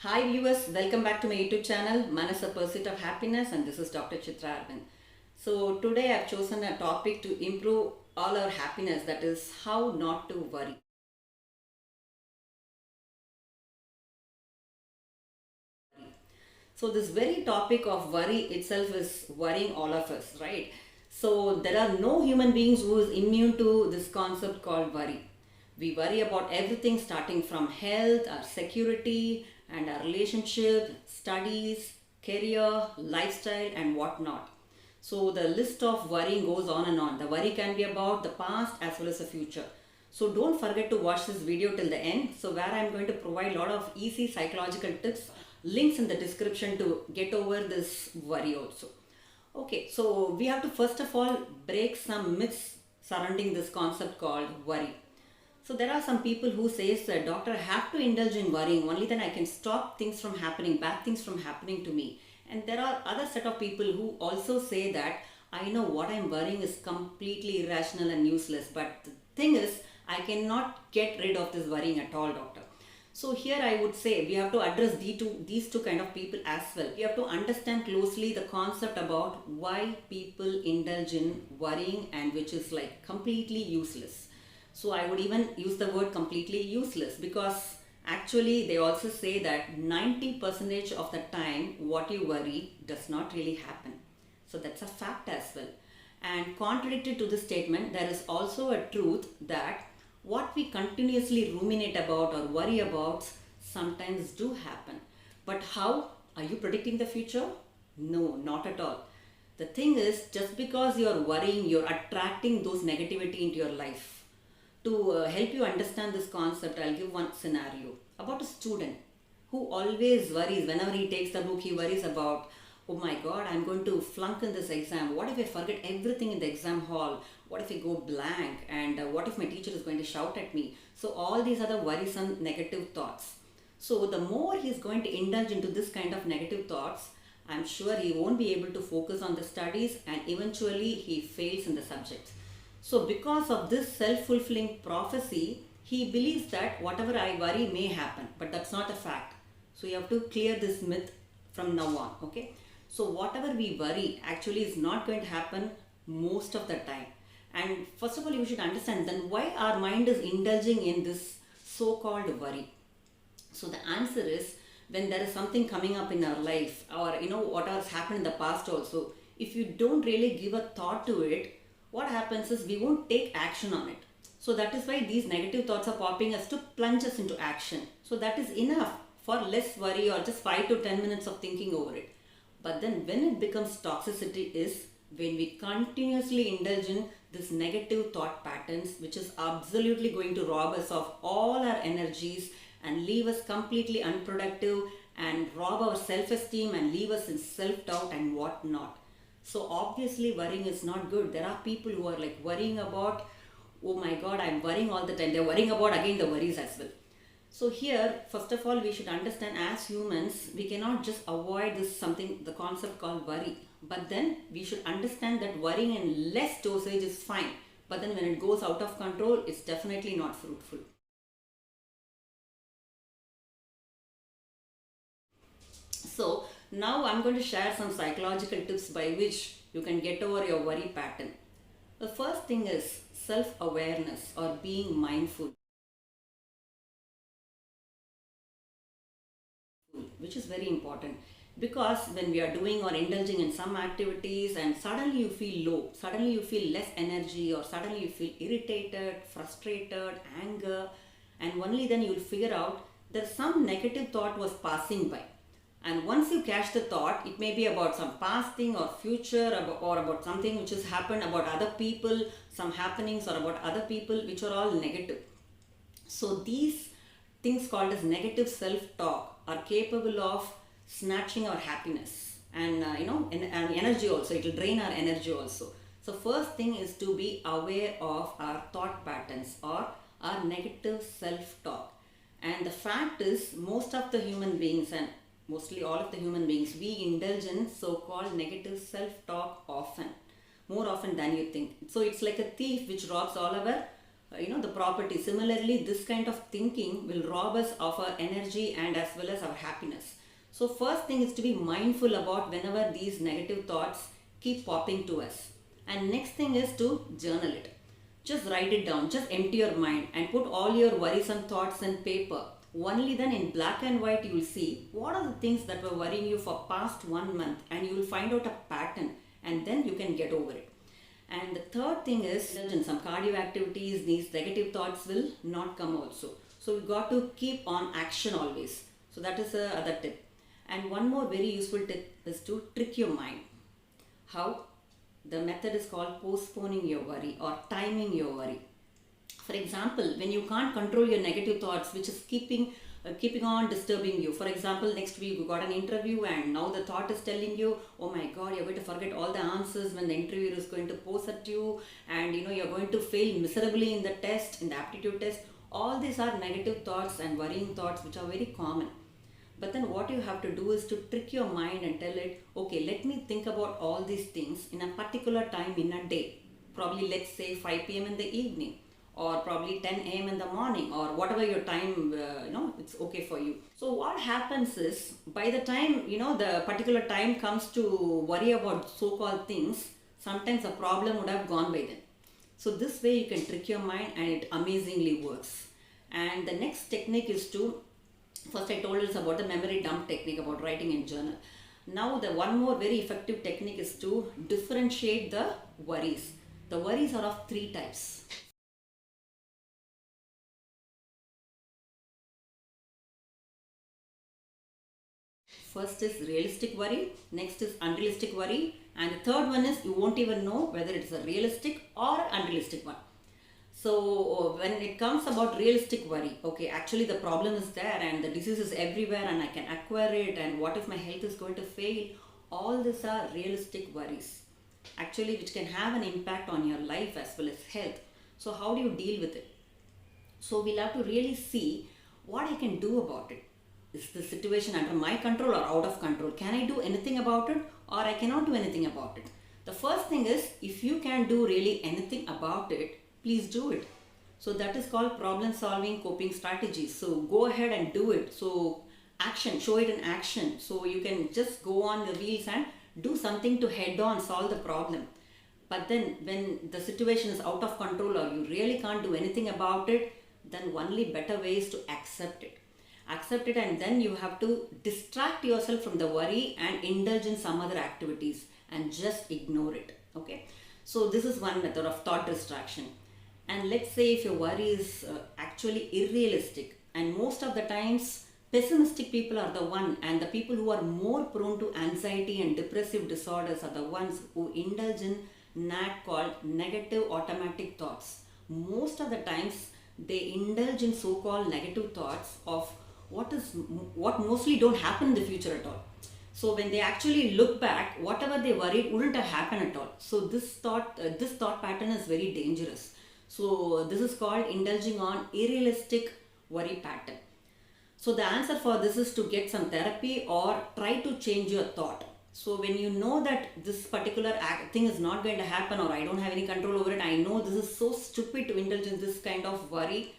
Hi viewers, welcome back to my YouTube channel, Manasa Pursuit of Happiness, and this is Dr. Chitra Aravind. So today I've chosen a topic to improve all our happiness, that is how not to worry. So this very topic of worry itself is worrying all of us, right? So there are no human beings who is immune to this concept called worry. We worry about everything starting from health, our security, and our relationship, studies, career, lifestyle, and whatnot. So the list of worrying goes on and on. The worry can be about the past as well as the future. So don't forget to watch this video till the end. So where I'm going to provide a lot of easy psychological tips, links in the description to get over this worry also. Okay, so we have to first of all break some myths surrounding this concept called worry. So there are some people who says that doctor, I have to indulge in worrying, only then I can stop things from happening, bad things from happening to me. And there are other set of people who also say that I know what I'm worrying is completely irrational and useless, but the thing is I cannot get rid of this worrying at all, doctor. So here I would say we have to address these two kind of people as well. We have to understand closely the concept about why people indulge in worrying and which is like completely useless. So I would even use the word completely useless because actually they also say that 90% of the time what you worry does not really happen. So that's a fact as well. And contradictory to this statement, there is also a truth that what we continuously ruminate about or worry about sometimes do happen. But how? Are you predicting the future? No, not at all. The thing is, just because you're worrying, you're attracting those negativity into your life. To help you understand this concept, I'll give one scenario about a student who always worries. Whenever he takes the book, he worries about, oh my god, I'm going to flunk in this exam. What if I forget everything in the exam hall? What if I go blank? And what if my teacher is going to shout at me? So all these are the worrisome negative thoughts. So the more he's going to indulge into this kind of negative thoughts, I'm sure he won't be able to focus on the studies and eventually he fails in the subjects. So because of this self-fulfilling prophecy, he believes that whatever I worry may happen, but that's not a fact. So you have to clear this myth from now on, okay? So whatever we worry actually is not going to happen most of the time. And first of all, you should understand then why our mind is indulging in this so-called worry. So the answer is when there is something coming up in our life or what has happened in the past also, if you don't really give a thought to it, what happens is we won't take action on it. So that is why these negative thoughts are popping us to plunge us into action. So that is enough for less worry or just 5 to 10 minutes of thinking over it. But then when it becomes toxicity is when we continuously indulge in this negative thought patterns, which is absolutely going to rob us of all our energies and leave us completely unproductive and rob our self-esteem and leave us in self-doubt and whatnot. So obviously worrying is not good. There are people who are like worrying about, oh my god, I'm worrying all the time. They're worrying about again the worries as well. So here, first of all, we should understand as humans, we cannot just avoid this something, the concept called worry. But then we should understand that worrying in less dosage is fine. But then when it goes out of control, it's definitely not fruitful. So now I'm going to share some psychological tips by which you can get over your worry pattern. The first thing is self-awareness or being mindful, which is very important because when we are doing or indulging in some activities and suddenly you feel low, suddenly you feel less energy or suddenly you feel irritated, frustrated, anger, and only then you'll figure out that some negative thought was passing by. And once you catch the thought, it may be about some past thing or future or about something which has happened about other people, some happenings or about other people which are all negative. So these things called as negative self-talk are capable of snatching our happiness and and energy also. It will drain our energy also. So first thing is to be aware of our thought patterns or our negative self-talk. And the fact is most of the human beings and mostly all of the human beings, we indulge in so-called negative self-talk often, more often than you think. So it's like a thief which robs all our the property. Similarly, this kind of thinking will rob us of our energy and as well as our happiness. So first thing is to be mindful about whenever these negative thoughts keep popping to us. And next thing is to journal it. Just write it down, just empty your mind and put all your worrisome thoughts in paper. Only then in black and white you will see what are the things that were worrying you for past 1 month, and you will find out a pattern, and then you can get over it. And the third thing is, in some cardio activities, these negative thoughts will not come also. So you got to keep on action always. So that is the other tip. And one more very useful tip is to trick your mind. How? The method is called postponing your worry or timing your worry. For example, when you can't control your negative thoughts, which is keeping on disturbing you. For example, next week you got an interview and now the thought is telling you, oh my god, you're going to forget all the answers when the interviewer is going to pose at you, and you're going to fail miserably in the test, in the aptitude test. All these are negative thoughts and worrying thoughts which are very common. But then what you have to do is to trick your mind and tell it, okay, let me think about all these things in a particular time in a day. Probably let's say 5 p.m. in the evening, or probably 10 a.m. in the morning, or whatever your time, it's okay for you. So what happens is, by the time, the particular time comes to worry about so-called things, sometimes the problem would have gone by then. So this way you can trick your mind and it amazingly works. And the next technique is to, first I told us about the memory dump technique, about writing in journal. Now the one more very effective technique is to differentiate the worries. The worries are of 3 types. First is realistic worry, next is unrealistic worry, and the third one is you won't even know whether it's a realistic or unrealistic one. So when it comes about realistic worry, okay, actually the problem is there and the disease is everywhere and I can acquire it, and what if my health is going to fail? All these are realistic worries, actually, which can have an impact on your life as well as health. So how do you deal with it? So we'll have to really see what I can do about it. Is the situation under my control or out of control? Can I do anything about it, or I cannot do anything about it? The first thing is, if you can do really anything about it, please do it. So that is called problem solving coping strategies. So go ahead and do it. So action, show it in action. So you can just go on the wheels and do something to head on solve the problem. But then when the situation is out of control or you really can't do anything about it, then only better way is to accept it. Accept it, and then you have to distract yourself from the worry and indulge in some other activities and just ignore it. Okay, so this is one method of thought distraction. And let's say if your worry is actually unrealistic, and most of the times pessimistic people are the one, and the people who are more prone to anxiety and depressive disorders are the ones who indulge in NAT, called negative automatic thoughts. Most of the times they indulge in so-called negative thoughts of what mostly don't happen in the future at all. So when they actually look back, whatever they worried wouldn't have happened at all. So this thought pattern is very dangerous. So this is called indulging on unrealistic worry pattern. So the answer for this is to get some therapy or try to change your thought. So when you know that this particular thing is not going to happen, or I don't have any control over it, I know this is so stupid to indulge in this kind of worry,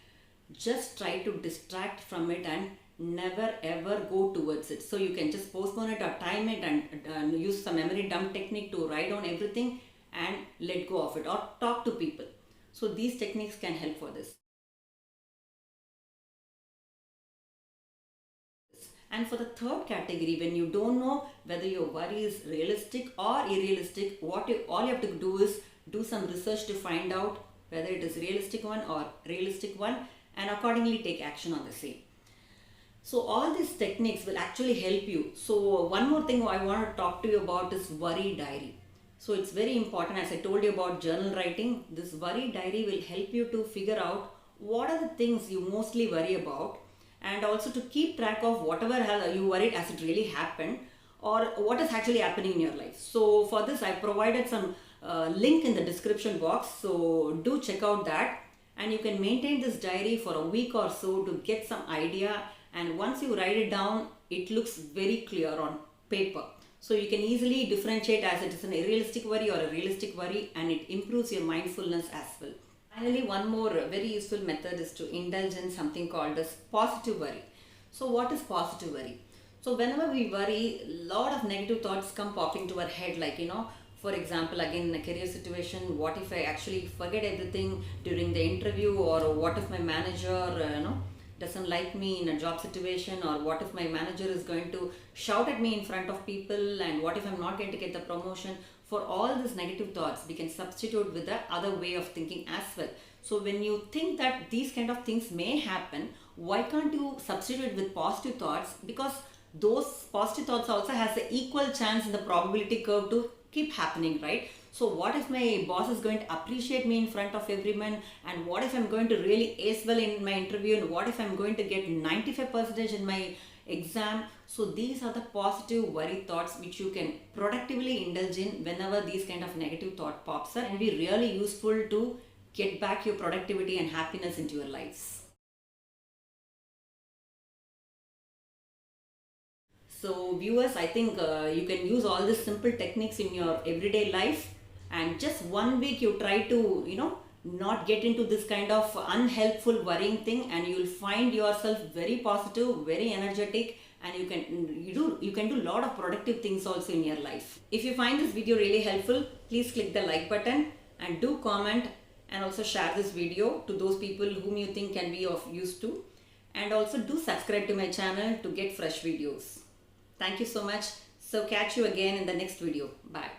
just try to distract from it and never ever go towards it. So you can just postpone it or time it and use some memory dump technique to write down everything and let go of it, or talk to people. So these techniques can help for this. And for the third category, when you don't know whether your worry is realistic or unrealistic, all you have to do is do some research to find out whether it is realistic one or realistic one, and accordingly take action on the same. So all these techniques will actually help you. So one more thing I want to talk to you about is worry diary. So it's very important, as I told you about journal writing, this worry diary will help you to figure out what are the things you mostly worry about, and also to keep track of whatever you worried as it really happened, or what is actually happening in your life. So for this I provided some link in the description box, so do check out that, and you can maintain this diary for a week or so to get some idea, and once you write it down, it looks very clear on paper. So you can easily differentiate as it is an unrealistic worry or a realistic worry, and it improves your mindfulness as well. Finally, one more very useful method is to indulge in something called as positive worry. So what is positive worry? So whenever we worry, a lot of negative thoughts come popping to our head, like, for example, again in a career situation, what if I actually forget everything during the interview, or what if my manager, doesn't like me in a job situation, or what if my manager is going to shout at me in front of people, and what if I'm not going to get the promotion. For all these negative thoughts, we can substitute with the other way of thinking as well. So when you think that these kind of things may happen, why can't you substitute with positive thoughts? Because those positive thoughts also has an equal chance in the probability curve to keep happening, right? So what if my boss is going to appreciate me in front of everyone, and what if I'm going to really ace well in my interview, and what if I'm going to get 95% in my exam? So these are the positive worry thoughts which you can productively indulge in whenever these kind of negative thought pops up, and be really useful to get back your productivity and happiness into your lives. So viewers, I think you can use all these simple techniques in your everyday life, and just 1 week you try to, not get into this kind of unhelpful worrying thing, and you will find yourself very positive, very energetic, and you can do a lot of productive things also in your life. If you find this video really helpful, please click the like button and do comment, and also share this video to those people whom you think can be of use to, and also do subscribe to my channel to get fresh videos. Thank you so much. So catch you again in the next video. Bye.